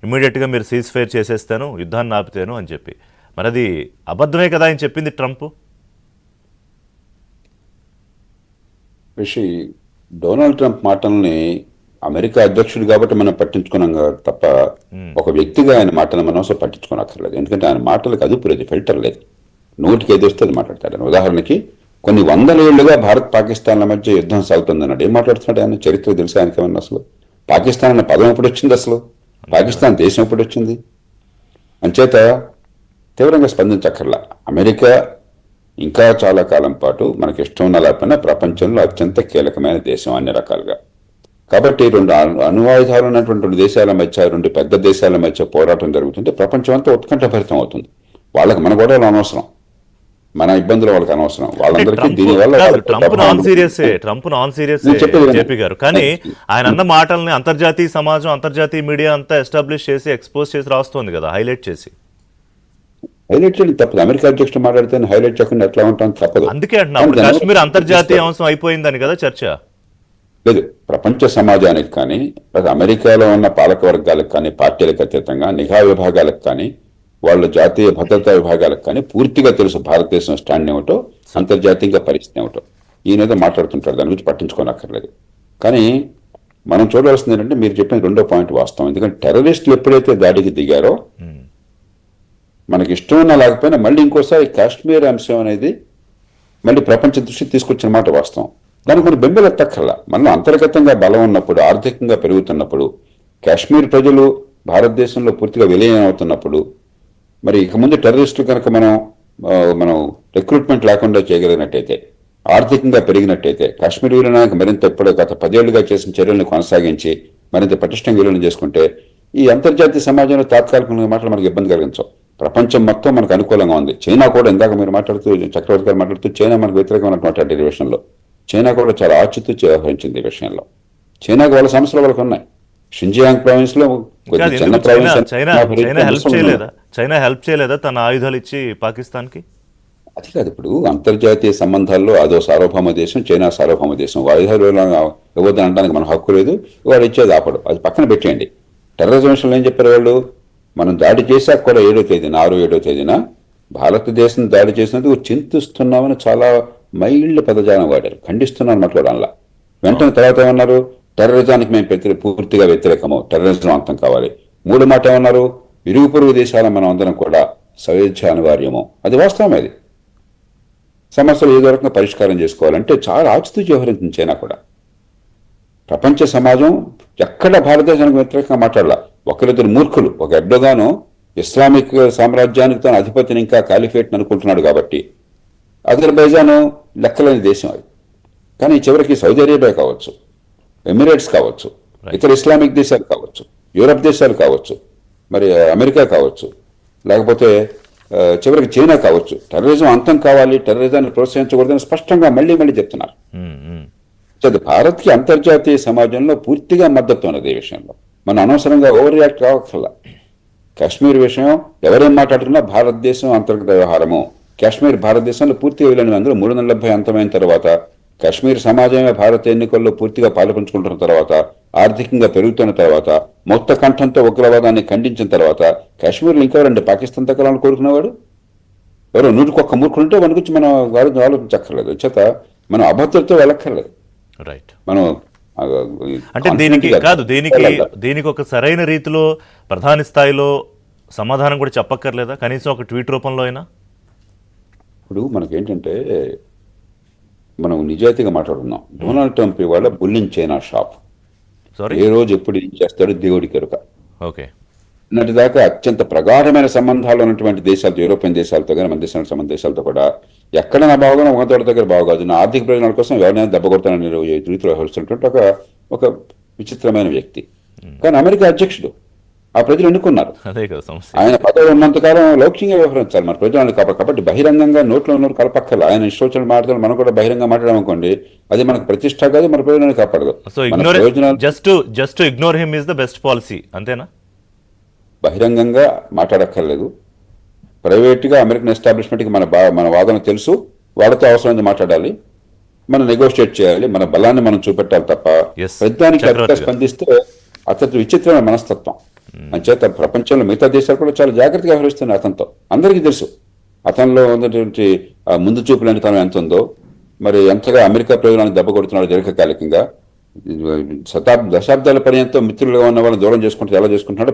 ఇమ్మీడియట్గా మీరు cease fire చేసేస్తాను, యుద్ధాన్ని ఆపితేను అని చెప్పి. మరి అది అబద్ధమే కదా ఆయన చెప్పింది ట్రంప్. డొనాల్డ్ ట్రంప్ మాటల్ని అమెరికా అధ్యక్షుడు కాబట్టి మనం పట్టించుకున్నాం తప్ప ఒక వ్యక్తిగా ఆయన మాటలు మనం అసలు పట్టించుకోనక్కర్లేదు. ఎందుకంటే ఆయన మాటలకు అదుపు లేదు, ఫిల్టర్ లేదు. నోటికి ఏది వస్తే అది మాట్లాడతాడు. ఉదాహరణకి కొన్ని వందల ఏళ్లుగా భారత్ పాకిస్తాన్ల మధ్య యుద్ధం సాగుతుంది అన్నాడు. ఏం మాట్లాడుతున్నాడు ఆయన? చరిత్ర తెలుసా ఆయనకి ఏమన్నా? అసలు పాకిస్తాన్ అన్న పదం ఎప్పుడు వచ్చింది? అసలు పాకిస్తాన్ దేశం ఎప్పుడు వచ్చింది? అంచేత తీవ్రంగా స్పందించక్కర్లా. అమెరికా ఇంకా చాలా కాలం పాటు మనకి ఇష్టం ఉన్న లేకపోయినా ప్రపంచంలో అత్యంత కీలకమైన దేశం అన్ని రకాలుగా. కాబట్టి రెండు అణువాయుధాలు ఉన్నటువంటి రెండు దేశాల మధ్య, రెండు పెద్ద దేశాల మధ్య పోరాటం జరుగుతుంటే ప్రపంచం అంతా ఉత్కంఠభరితం అవుతుంది. వాళ్ళకి మన గొడవలు అనవసరం, మన ఇబ్బందులు వాళ్ళకి అనవసరం. వాళ్ళందరికీ దీనివల్ల ట్రంప్ నాన్ సీరియస్ జేపీ గారు. కానీ ఆయన అన్న మాటల్ని అంతర్జాతీయ సమాజం, అంతర్జాతీయ మీడియా అంతా ఎస్టాబ్లిష్ చేసి, ఎక్స్పోజ్ చేసి రాస్తుంది కదా, హైలైట్ చేసి. హైలైట్ చేయడం తప్పదు. అమెరికా అధ్యక్షుడు మాట్లాడితే హైలైట్ చేయకుండా ఎట్లా ఉంటాం తప్పదు. అందుకే అంటున్నా కాశ్మీర్ అంతర్జాతీయ అంశం అయిపోయిందని కదా చర్చ. లేదు, ప్రపంచ సమాజానికి కానీ, అమెరికాలో ఉన్న పాలక వర్గాలకు కానీ, పార్టీలకు అతీతంగా నిఘా విభాగాలకు కానీ, వాళ్ళ జాతీయ భద్రతా విభాగాలకు కానీ పూర్తిగా తెలుసు భారతదేశం స్టాండ్ ఏమిటో, అంతర్జాతీయంగా పరిస్థితి ఏమిటో. ఈయనేదో మాట్లాడుతుంటారు, దాని గురించి పట్టించుకోనక్కర్లేదు. కానీ మనం చూడవలసింది ఏంటంటే, మీరు చెప్పిన రెండో పాయింట్ వాస్తవం. ఎందుకంటే టెర్రరిస్టులు ఎప్పుడైతే దాడికి దిగారో, మనకి ఇష్టం ఉన్నా లేకపోయినా మళ్ళీ ఇంకోసారి కాశ్మీర్ అంశం అనేది మళ్ళీ ప్రపంచ దృష్టికి తీసుకొచ్చిన మాట వాస్తవం. దానికి కొన్ని బెంబెలెత్తక్కర్లా. మనలో అంతర్గతంగా బలం ఉన్నప్పుడు, ఆర్థికంగా పెరుగుతున్నప్పుడు, కాశ్మీర్ ప్రజలు భారతదేశంలో పూర్తిగా విలీనం అవుతున్నప్పుడు, మరి ఇక ముందు టెర్రరిస్టులు కనుక మనం రిక్రూట్మెంట్ లేకుండా చేయగలిగినట్టయితే, ఆర్థికంగా పెరిగినట్టయితే, కాశ్మీర్ విలీనానికి మరింత ఇప్పుడు గత 10 ఏళ్లుగా చేసిన చర్యలను కొనసాగించి మరింత పటిష్టంగా విలీనం చేసుకుంటే ఈ అంతర్జాతీయ సమాజంలో తాత్కాలికంగా మాటలు మనకు ఇబ్బంది కలిగించవు. ప్రపంచం మొత్తం మనకు అనుకూలంగా ఉంది. చైనా కూడా, ఇందాక మీరు మాట్లాడుతూ చక్రవర్తి గారు మాట్లాడుతూ చైనా మనకు వ్యతిరేకంగా మాట్లాడే విషయంలో చైనా కూడా చాలా ఆచితూచి వ్యవహరించింది. ఈ విషయంలో చైనాకు వాళ్ళ సమస్యలు వాళ్ళకు ఉన్నాయి. షింజియాంగ్ ప్రావిన్స్ లో చైనా హెల్ప్ చేయలేదా తన ఆయుధాలు ఇచ్చి పాకిస్తాన్ కి? అది కాదు, ఇప్పుడు అంతర్జాతీయ సంబంధాల్లో అదో సార్వభౌమ దేశం, చైనా సార్వభౌమ దేశం. ఆయుధాలు ఇవ్వద్దని అనడానికి మన హక్కు లేదు, వాడు ఇచ్చేది ఆపడు. అది పక్కన పెట్టేయండి. టెర్రరిజం విషయంలో ఏం చెప్పారు వాళ్ళు? మనం దాడి చేశాక కూడా 6వ తేదీన 7వ తేదీన భారతదేశం దాడి చేసినందుకు చింతిస్తున్నామని చాలా మైల్డ్ పదజాలం వాడారు, ఖండిస్తున్నాను మాట్లాడాల. వెంటనే తర్వాత ఏమన్నారు? టెర్రరిజానికి మేము పూర్తిగా వ్యతిరేకము, టెర్రరిజం అంతం కావాలి. 3వ మాట ఏమన్నారు? ఇరుగు పొరుగు దేశాల మనం అందరం కూడా స్వేచ్ఛ అనివార్యము. అది వాస్తవం. అది సమస్యలు ఏదో రకంగా పరిష్కారం చేసుకోవాలంటే చాలా ఆచితూచి వ్యవహరించింది చైనా కూడా. ప్రపంచ సమాజం ఎక్కడ భారతదేశానికి వ్యతిరేకంగా మాట్లాడాల. ఒకరిద్దరు మూర్ఖులు, ఒక ఎర్డోగాను ఇస్లామిక్ సామ్రాజ్యానికి తన అధిపతిని ఇంకా కాలిఫేట్ అనుకుంటున్నాడు కాబట్టి, అజర్బైజాను లెక్కలేని దేశం అది. కానీ చివరికి సౌదీ అరేబియా కావచ్చు, ఎమిరేట్స్ కావచ్చు, ఇతర ఇస్లామిక్ దేశాలు కావచ్చు, యూరప్ దేశాలు కావచ్చు, మరి అమెరికా కావచ్చు, లేకపోతే చివరికి చైనా కావచ్చు, టెర్రరిజం అంతం కావాలి, టెర్రరిజాన్ని ప్రోత్సహించకూడదని స్పష్టంగా మళ్ళీ చెప్తున్నారు. భారత్కి అంతర్జాతీయ సమాజంలో పూర్తిగా మద్దతు ఉన్నది. ఈ విషయంలో మనం అనవసరంగా ఓవర్ రియాక్ట్ కావక్కర్లా. కాశ్మీర్ విషయం ఎవరేం మాట్లాడుతున్నా భారతదేశం అంతర్గత వ్యవహారము. కాశ్మీర్ భారతదేశంలో పూర్తిగా విలీనం. అందులో 370 అంతమైన తర్వాత, కాశ్మీర్ సమాజమే భారత ఎన్నికల్లో పూర్తిగా పాల్పంచుకుంటున్న తర్వాత, ఆర్థికంగా పెరుగుతున్న తర్వాత, మొత్త కంఠంతో ఉగ్రవాదాన్ని ఖండించిన తర్వాత, కాశ్మీర్లో ఇంకెవరండి పాకిస్తాన్ తగ్గాలని కోరుకునేవాడు? ఎవరో 100కి 1 మూర్ఖులుంటే వాడి గురించి మనం ఆలోచించక్కర్లేదు. చేత మనం అభద్రతతో వెళ్ళక్కర్లేదు. రైట్. మనం అంటే దీనికి ఒక సరైన రీతిలో ప్రధాని స్థాయిలో సమాధానం కూడా చెప్పక్కర్లేదా? కనీసం ఒక ట్వీట్ రూపంలో అయినా. ఇప్పుడు మనకేంటంటే మనం నిజాయితీగా మాట్లాడుతున్నాం. డొనాల్డ్ ట్రంప్ ఇవాళ బుల్లింగ్ చైనా షాప్. ఏ రోజు ఎప్పుడు ఏం చేస్తాడో దేవుడికి ఎరుక. ఓకే. దాకా అత్యంత ప్రగాఢమైన సంబంధాలు ఉన్నటువంటి దేశాలతో, యూరోపియన్ దేశాలతో కానీ మన దేశానికి సంబంధ దేశాలతో కూడా ఎక్కడ నా బాగున్నా ఒక తోట దగ్గర బాగుకాదు, నా ఆర్థిక ప్రయోజనాల కోసం ఎవరైనా దెబ్బ కొడతానని రీతిలో వ్యవహరిస్తున్నటువంటి ఒక విచిత్రమైన వ్యక్తి. కానీ అమెరికా అధ్యక్షుడు, ఆ ప్రజలు ఎన్నుకున్నారు. ఆయన పదవి ఉన్నంతకాలం లౌక్యంగా వ్యవహరించాలి మన ప్రజలను కాబట్టి బహిరంగంగా నోట్లో నోరు కలపక్కర్ల. ఆయన ఇష్టం మాట్లాడాలి, మనం కూడా బహిరంగ మాట్లాడామనుకోండి, అది మనకు ప్రతిష్ట కాదు, మన ప్రయోజనాన్ని కాపాడదు. Just ignore him is the best policy, అంతేనా? బహిరంగంగా మాట్లాడక్కర్లేదు. ప్రైవేట్గా అమెరికన్ ఎస్టాబ్లిష్మెంట్కి మన వాదన తెలుసు, వాళ్ళతో అవసరమైంది మాట్లాడాలి, మనం నెగోషియేట్ చేయాలి, మన బలాన్ని మనం చూపెట్టాలి తప్ప ప్రతిదానికి అతిగా స్పందిస్తే అత్యంత విచిత్రమైన మనస్తత్వం. అంచేత ప్రపంచంలో మిగతా దేశాలు కూడా చాలా జాగ్రత్తగా వ్యవహరిస్తున్నాయి అతనితో. అందరికీ తెలుసు అతనిలో ఉన్నటువంటి ఆ ముందు చూపులేని తనం ఎంత ఉందో, మరి ఎంతగా అమెరికా ప్రజలను దెబ్బ కొడుతున్నాడు దీర్ఘకాలికంగా, దశాబ్దాల పర్యంతం మిత్రులుగా ఉన్న వాళ్ళని దూరం చేసుకుంటే ఎలా చేసుకుంటున్నాడో